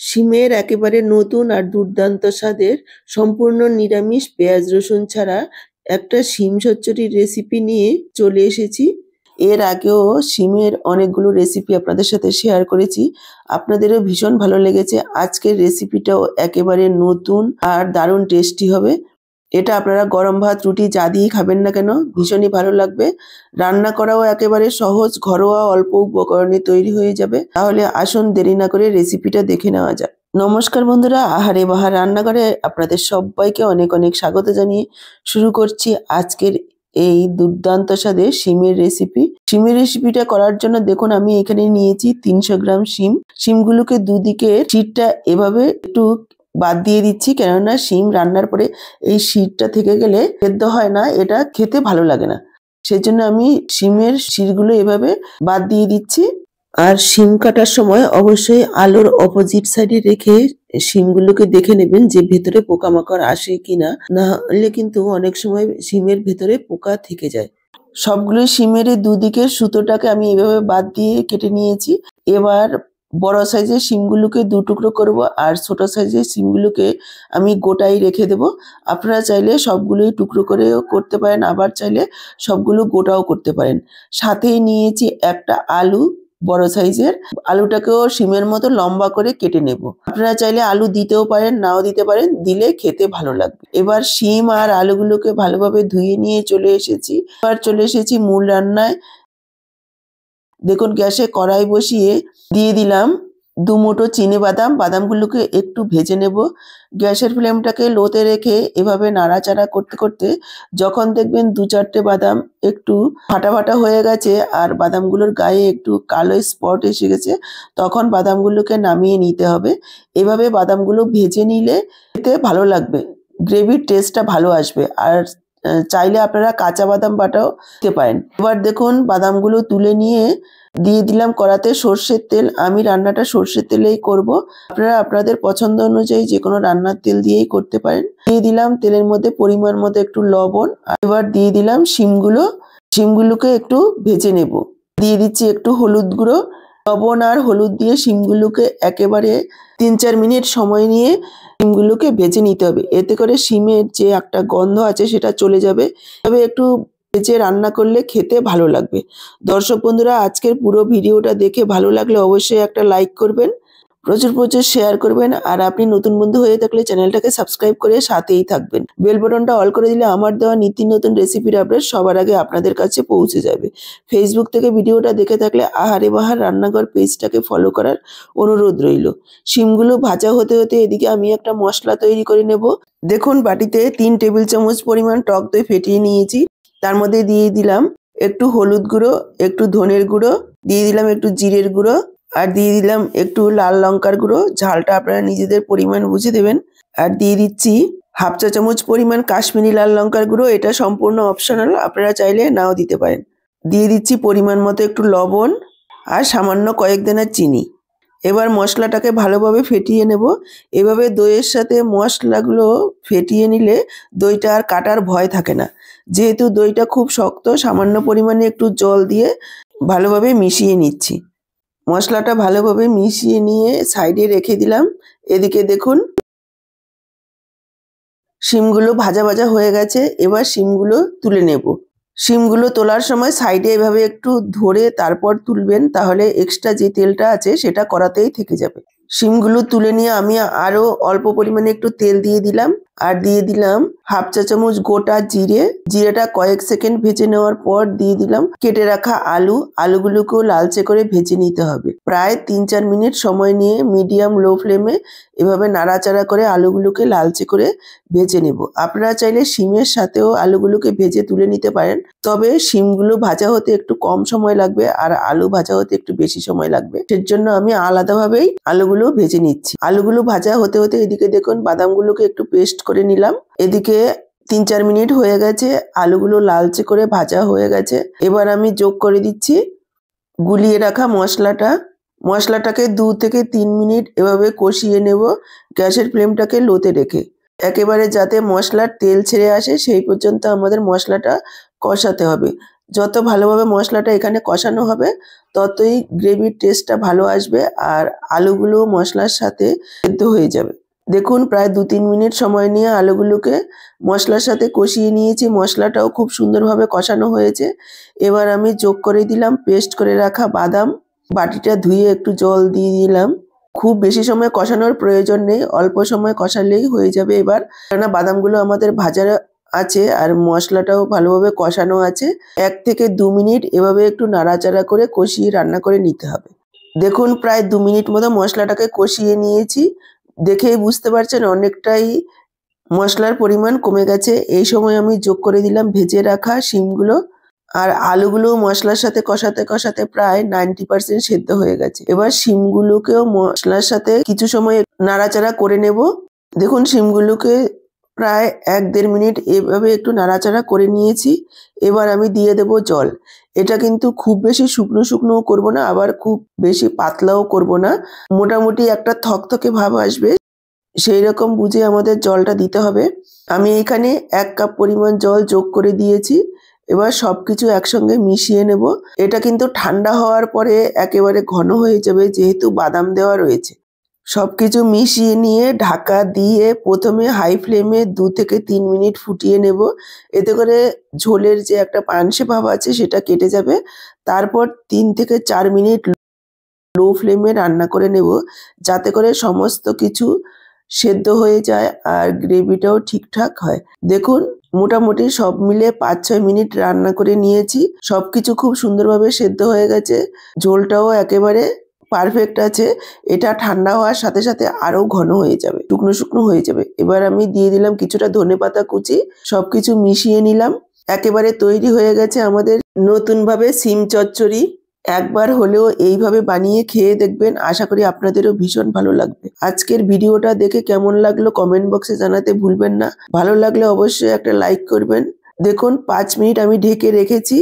শিমের একেবারে নতুন আর দুর্দান্ত স্বাদের সম্পূর্ণ নিরামিষ পেঁয়াজ রসুন ছাড়া একটা শিম চচ্চড়ির রেসিপি নিয়ে চলে এসেছি। এর আগেও শিমের অনেকগুলো রেসিপি আপনাদের সাথে শেয়ার করেছি, আপনাদেরও ভীষণ ভালো লেগেছে। আজকের রেসিপিটাও একেবারে নতুন আর দারুণ টেস্টি হবে। এটা আপনারা গরম ভাত রুটি যা দিয়েই খাবেন না কেন ভীষণই ভালো লাগবে। রান্না করাও একেবারে সহজ, ঘরোয়া অল্প উপকরণে তৈরি হয়ে যাবে। তাহলে আসুন দেরি না করে রেসিপিটা দেখে নেওয়া যাক। নমস্কার বন্ধুরা, আহারে বাহার রান্নাঘরে আপনাদের সবাইকে অনেক অনেক স্বাগত জানিয়ে শুরু করছি আজকের এই দুর্দান্ত স্বাদের শিমের রেসিপি। শিমের রেসিপিটা করার জন্য দেখুন আমি এখানে নিয়েছি 300 গ্রাম শিম। শিমগুলোকে দুদিকে শিটটা এভাবে একটু বাদ দিয়ে দিচ্ছি, কেননা শিম রান্নার পরে এই শিরটা থেকে গেলে সেদ্ধ হয় না, এটা খেতে ভালো লাগে না। সেজন্য আমি শিমের শিরগুলো এভাবে বাদ দিয়ে দিচ্ছি। আর শিম কাটার সময় অবশ্যই আলুর অপোজিট সাইডে রেখে শিমগুলোকে দেখে নেবেন যে ভেতরে পোকামাকড় আসে কিনা, না হলে কিন্তু অনেক সময় শিমের ভেতরে পোকা থেকে যায়। সবগুলো শিমের দুদিকের সুতোটাকে আমি এভাবে বাদ দিয়ে কেটে নিয়েছি। এবার বড় সাইজের শিমগুলোকে দু টুকরো করব আর ছোট সাইজের শিমগুলোকে আমি গোটাই রেখে দেব। আপনারা চাইলে সবগুলোই টুকরো করেও করতে পারেন, আবার চাইলে সবগুলো গোটাও করতে পারেন। সাথেই নিয়েছি একটা আলু, বড় সাইজের আলুটাকেও শিমের মতো লম্বা করে কেটে নেব। আপনারা চাইলে আলু দিতেও পারেন, নাও দিতে পারেন, দিলে খেতে ভালো লাগবে। এবার শিম আর আলুগুলোকে ভালোভাবে ধুয়ে নিয়ে চলে এসেছি মূল রান্নায়। দেখুন গ্যাসে কড়াই বসিয়ে দিয়ে দিলাম 2 মুঠো চিনে বাদাম। বাদামগুলোকে একটু ভেজে নেব। গ্যাসের ফ্লেমটাকে লোতে রেখে এভাবে নাড়াচাড়া করতে করতে যখন দেখবেন 2-4টে বাদাম একটু ফাটা ফাটা হয়ে গেছে আর বাদামগুলোর গায়ে একটু কালো স্পট এসে গেছে, তখন বাদামগুলোকে নামিয়ে নিতে হবে। এভাবে বাদামগুলো ভেজে নিলে খেতে ভালো লাগবে, গ্রেভির টেস্টটা ভালো আসবে। আর চাইলে আপনারা কাঁচা বাদাম বাটাও দিতে পারেন। এবার দেখুন বাদামগুলো তুলে নিয়ে দিয়ে দিলাম কড়াতে সর্ষের তেল। আমি রান্নাটা সর্ষের তেলেই করব, আপনারা আপনাদের পছন্দ অনুযায়ী যে কোনো রান্নার তেল দিয়েই করতে পারেন। দিয়ে দিলাম তেলের মধ্যে পরিমাণ মতো একটু লবণ। এবার দিয়ে দিলাম শিমগুলোকে একটু ভেজে নেব। দিয়ে দিচ্ছি একটু হলুদ গুঁড়ো। লবণ আর হলুদ দিয়ে শিমগুলোকে একেবারে 3-4 মিনিট সময় নিয়ে শিমগুলোকে ভেজে নিতে হবে। এতে করে শিমের যে একটা গন্ধ আছে সেটা চলে যাবে। তবে একটু ভেজে রান্না করলে খেতে ভালো লাগবে। দর্শক বন্ধুরা, আজকের পুরো ভিডিওটা দেখে ভালো লাগলে অবশ্যই একটা লাইক করবেন, প্রচুর প্রচুর শেয়ার করবেন। আর আপনি নতুন বন্ধু হয়ে থাকলে চ্যানেলটাকে সাবস্ক্রাইব করে সাথেই থাকবেন। বেল বাটনটা অল করে দিলে আমার দেওয়া নিত্য নতুন রেসিপির আপডেট সবার আগে আপনাদের কাছে পৌঁছে যাবে। ফেসবুক থেকে ভিডিওটা দেখে থাকলে আহারে বাহার রান্নাঘর পেজটাকে ফলো করার অনুরোধ রইল। শিমগুলো ভাজা হতে হতে এদিকে আমি একটা মশলা তৈরি করে নেব। দেখুন বাটিতে 3 টেবিল চামচ পরিমাণ টক দই ফেটিয়ে নিয়েছি। তার মধ্যে দিয়ে দিলাম একটু হলুদ গুঁড়ো, একটু ধনের গুঁড়ো, দিয়ে দিলাম একটু জিরের গুঁড়ো, আর দিয়ে দিলাম একটু লাল লঙ্কার গুঁড়ো। ঝালটা আপনারা নিজেদের পরিমাণ বুঝে দেবেন। আর দিয়ে দিচ্ছি 1/2 চা চামচ পরিমাণ কাশ্মীরি লাল লঙ্কার গুঁড়ো। এটা সম্পূর্ণ অপশনাল, আপনারা চাইলে নাও দিতে পারেন। দিয়ে দিচ্ছি পরিমাণ মতো একটু লবণ আর সামান্য কয়েক দানা চিনি। এবার মশলাটাকে ভালোভাবে ফেটিয়ে নেব। এভাবে দইয়ের সাথে মশলাগুলো ফেটিয়ে নিলে দইটা আর কাটার ভয় থাকে না। যেহেতু দইটা খুব শক্ত, সামান্য পরিমাণে একটু জল দিয়ে ভালোভাবে মিশিয়ে নিচ্ছি। মশলাটা ভালোভাবে মিশিয়ে নিয়ে সাইডে রেখে দিলাম। এদিকে দেখুন শিমগুলো ভাজা ভাজা হয়ে গেছে। এবার শিমগুলো তুলে নেব। শিমগুলো তোলার সময় সাইডে এভাবে একটু ধরে তারপর তুলবেন, তাহলে এক্সট্রা যে তেলটা আছে সেটা কড়াতেই থেকে যাবে। শিমগুলো তুলে নিয়ে আমি আরো অল্প পরিমাণে একটু তেল দিয়ে দিলাম। আর দিয়ে দিলাম 1/2 চা চামচ গোটা জিরে। জিরেটা কয়েক সেকেন্ড ভেজে নেওয়ার পর দিয়ে দিলাম কেটে রাখা আলুগুলোকেও লালচে করে ভেজে নিতে হবে। প্রায় 3-4 মিনিট সময় নিয়ে মিডিয়াম লো ফ্লেমে এভাবে নাড়াচাড়া করে আলুগুলোকে লালচে করে ভেজে নেব। আপনারা চাইলে শিমের সাথেও আলুগুলোকে ভেজে তুলে নিতে পারেন, তবে শিমগুলো ভাজা হতে একটু কম সময় লাগবে আর আলু ভাজা হতে একটু বেশি সময় লাগবে। সেজন্য আমি আলাদাভাবেই আলুগুলো ভেজে নিচ্ছি। আলুগুলো ভাজা হতে হতে এদিকে দেখুন বাদামগুলোকে একটু পেস্ট করে নিলাম। এদিকে 3-4 মিনিট হয়ে গেছে, আলুগুলো লালচে করে ভাজা হয়ে গেছে। এবার আমি যোগ করে দিচ্ছি গুলিয়ে রাখা মশলাটাকে 2 থেকে 3 মিনিট এভাবে কষিয়ে নেব, গ্যাসের ফ্লেমটাকে লোতে রেখে। একেবারে যাতে মশলার তেল ছেড়ে আসে সেই পর্যন্ত আমাদের মশলাটা কষাতে হবে। যত ভালোভাবে মশলাটা এখানে কষানো হবে ততই গ্রেভির টেস্টটা ভালো আসবে আর আলুগুলো মশলার সাথে সেদ্ধ হয়ে যাবে। দেখুন প্রায় 2-3 মিনিট সময় নিয়ে আলুগুলোকে মশলার সাথে কষিয়ে নিয়েছি। মশলাটাও খুব সুন্দরভাবে কষানো হয়েছে। এবার আমি যোগ করে দিলাম পেস্ট করে রাখা বাদাম। বাটিটা ধুয়ে একটু জল দিয়ে দিলাম। খুব বেশি সময় কষানোর প্রয়োজন নেই, অল্প সময় কষালেই হয়ে যাবে এবার। কেননা বাদামগুলো আমাদের ভাজা আছে আর মশলাটাও ভালোভাবে কষানো আছে। 1 থেকে 2 মিনিট এভাবে একটু নাড়াচাড়া করে কষিয়ে রান্না করে নিতে হবে। দেখুন প্রায় 2 মিনিট মতো মশলাটাকে কষিয়ে নিয়েছি। দেখেই বুঝতে পারছেন অনেকটাই মশলার পরিমাণ কমে গেছে। এই সময় আমি যোগ করে দিলাম ভেজে রাখা শিমগুলো আর আলুগুলো মশলার সাথে কষাতে কষাতে প্রায় 90% সেদ্ধ হয়ে গেছে। এবার শিমগুলোকেও মশলার সাথে কিছু সময় নাড়াচাড়া করে নেব। দেখুন শিমগুলোকে প্রায় 1-1.5 মিনিট এভাবে একটু নাড়াচাড়া করে নিয়েছি। এবার আমি দিয়ে দেব জল। এটা কিন্তু খুব বেশি শুকনো শুকনোও করব না, আবার খুব বেশি পাতলাও করব না। মোটামুটি একটা থকথকে ভাব আসবে, সেই রকম বুঝে আমাদের জলটা দিতে হবে। আমি এখানে 1 কাপ পরিমাণ জল যোগ করে দিয়েছি। এবার সবকিছু একসঙ্গে মিশিয়ে নেব। এটা কিন্তু ঠান্ডা হওয়ার পরে একেবারে ঘন হয়ে যাবে যেহেতু বাদাম দেওয়া রয়েছে। সবকিছু মিশিয়ে নিয়ে ঢাকা দিয়ে প্রথমে হাই ফ্লেমে 2 থেকে 3 মিনিট ফুটিয়ে নেব। এতে করে ঝোলের যে একটা পানসে ভাব আছে সেটা কেটে যাবে। তারপর 3 থেকে 4 মিনিট লো ফ্লেমে রান্না করে নেব যাতে করে সমস্ত কিছু সেদ্ধ হয়ে যায় আর গ্রেভিটাও ঠিকঠাক হয়। দেখুন মোটামুটি সব মিলে 5-6 মিনিট রান্না করে নিয়েছি। সবকিছু খুব সুন্দরভাবে সেদ্ধ হয়ে গেছে। ঝোলটাও একেবারে পারফেক্ট আছে। এটা ঠান্ডা হওয়ার সাথে সাথে আরো ঘন হয়ে যাবে, শুকনো শুকনো হয়ে যাবে। এবার আমি দিয়ে দিলাম কিছুটা ধনেপাতা কুচি। সবকিছু মিশিয়ে নিলাম। একেবারে তৈরি হয়ে গেছে আমাদের নতুনভাবে শিম চচ্চড়ি। একবার হলেও এইভাবে বানিয়ে খেয়ে দেখবেন, আশা করি আপনাদেরও ভীষণ ভালো লাগবে। আজকের ভিডিওটা দেখে কেমন লাগলো কমেন্ট বক্সে জানাতে ভুলবেন না। ভালো লাগলে অবশ্যই একটা লাইক করবেন। দেখুন 5 মিনিট আমি ঢেকে রেখেছি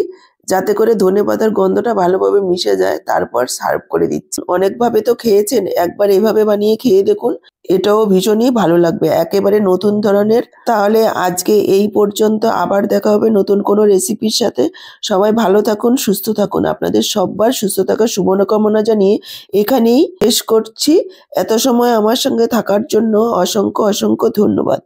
যাতে করে ধনেপাতার গন্ধটা ভালোভাবে মিশে যায়, তারপর সার্ভ করে দিচ্ছি। অনেকভাবে তো খেয়েছেন, একবার এভাবে বানিয়ে খেয়ে দেখুন, এটাও ভীষণই ভালো লাগবে, একেবারে নতুন ধরনের। তাহলে আজকে এই পর্যন্ত, আবার দেখা হবে নতুন কোনো রেসিপির সাথে। সবাই ভালো থাকুন, সুস্থ থাকুন। আপনাদের সবার সুস্থ থাকার শুভকামনা জানিয়ে এখানেই শেষ করছি। এত সময় আমার সঙ্গে থাকার জন্য অসংখ্য অসংখ্য ধন্যবাদ।